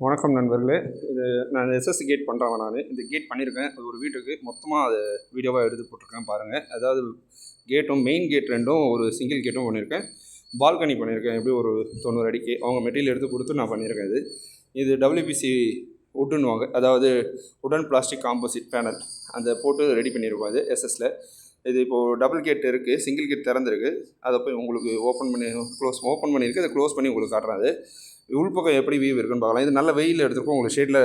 வணக்கம் நண்பர்களே. இது நான் எஸ்எஸ் கேட் பண்ணுறவன். இந்த கேட் பண்ணியிருக்கேன். அது ஒரு வீட்டுக்கு மொத்தமாக அது வீடியோவாக எடுத்து போட்டிருக்கேன் பாருங்கள். அதாவது கேட்டும் மெயின் கேட் ரெண்டும் ஒரு சிங்கிள் கேட்டும் பண்ணியிருக்கேன். பால்கனி பண்ணியிருக்கேன். எப்படி ஒரு 90 அடிக்கு அவங்க மெட்டீரியல் எடுத்து கொடுத்து நான் பண்ணியிருக்கேன். இது டபிள்யூபிசி உட்டுன்னுவாங்க, அதாவது உடன் பிளாஸ்டிக் காம்போசிட் பேனல் அந்த போட்டு ரெடி பண்ணியிருக்கோம். அது எஸ்எஸில் இது இப்போது டபுள் கேட் இருக்குது, சிங்கிள் கேட் திறந்துருக்கு. அதை போய் உங்களுக்கு ஓப்பன் பண்ணியிருக்கு. அதை க்ளோஸ் பண்ணி உங்களுக்கு காட்டுறேன். அது உள்பக்கம் எப்படி வியூ இருக்குன்னு பார்க்கலாம். இது நல்ல வெயில் எடுத்துருக்கோம், உங்களுக்கு ஷேடில்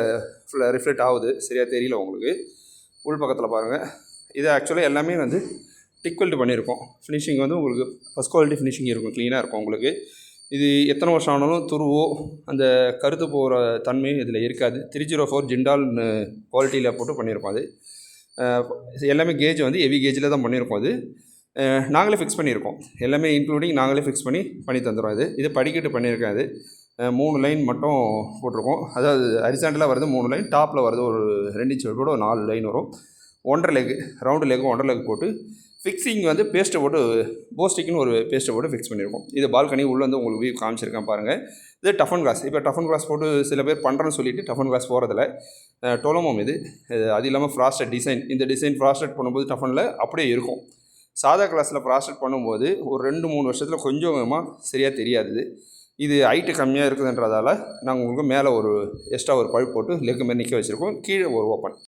ஃபுல்லாக ரிஃப்ளெக்ட் ஆகுது, சரியாக தெரியல உங்களுக்கு. உள்பக்கத்தில் பாருங்கள். இது ஆக்சுவலாக எல்லாமே டிக் வெல்ட் பண்ணியிருக்கோம். ஃபினிஷிங் உங்களுக்கு ஃபஸ்ட் குவாலிட்டி ஃபினிஷிங் இருக்கும், க்ளீனாக இருக்கும் உங்களுக்கு. இது எத்தனை வருஷம் ஆனாலும் துருவோ அந்த கருத்து போகிற தன்மை இதில் இருக்காது. 304 ஜிண்டால்னு குவாலிட்டியில் போட்டு பண்ணியிருக்கோம். அது எல்லாமே கேஜ் ஹெவி கேஜில் தான் பண்ணியிருக்கோம். அது நாங்களே ஃபிக்ஸ் பண்ணியிருக்கோம், எல்லாமே இன்க்ளூடிங் நாங்களே ஃபிக்ஸ் பண்ணி தந்துடுவோம். இது படிக்கட்டு பண்ணியிருக்கேன். அது 3 லைன் மட்டும் போட்டிருக்கோம். அதாவது ஹரிசாண்டலாக வருது 3 லைன், டாப்பில் வருது ஒரு 2 இன்ச் கூட ஒரு 4 லைன் வரும். 1.5 லெக் ரவுண்டு லெக்கு 1.5 லெக் போட்டு ஃபிக்ஸிங் பேஸ்ட்டை போட்டு போஸ்டிக்னு ஒரு பேஸ்ட்டை போட்டு ஃபிக்ஸ் பண்ணியிருக்கோம். இது பால்கனி உள்ளே உங்களுக்கு வியூ காமிச்சிருக்கேன் பாருங்கள். இது டஃபன் கிளாஸ். இப்போ டஃபன் கிளாஸ் போட்டு சில பேர் பண்ணுறேன்னு சொல்லிவிட்டு டஃபன் கிளாஸ் போகிறதில்ல. டொலமோம் இது. அது இல்லாமல் ஃப்ராஸ்டட் டிசைன். இந்த டிசைன் ஃப்ராஸ்டட் பண்ணும்போது டஃபனில் அப்படியே இருக்கும். சாதா கிளாஸில் ஃப்ராஸ்டட் பண்ணும்போது ஒரு 2-3 வருஷத்தில் கொஞ்சம் சரியாக தெரியாது. இது ஹைட்டு கம்மியாக இருக்குதுன்றதால நாங்கள் உங்களுக்கு மேலே ஒரு எக்ஸ்ட்ரா ஒரு பழுப்பு போட்டு லெக்கு மாரி நிற்க வச்சுருக்கோம். கீழே ஒரு ஓப்பன்.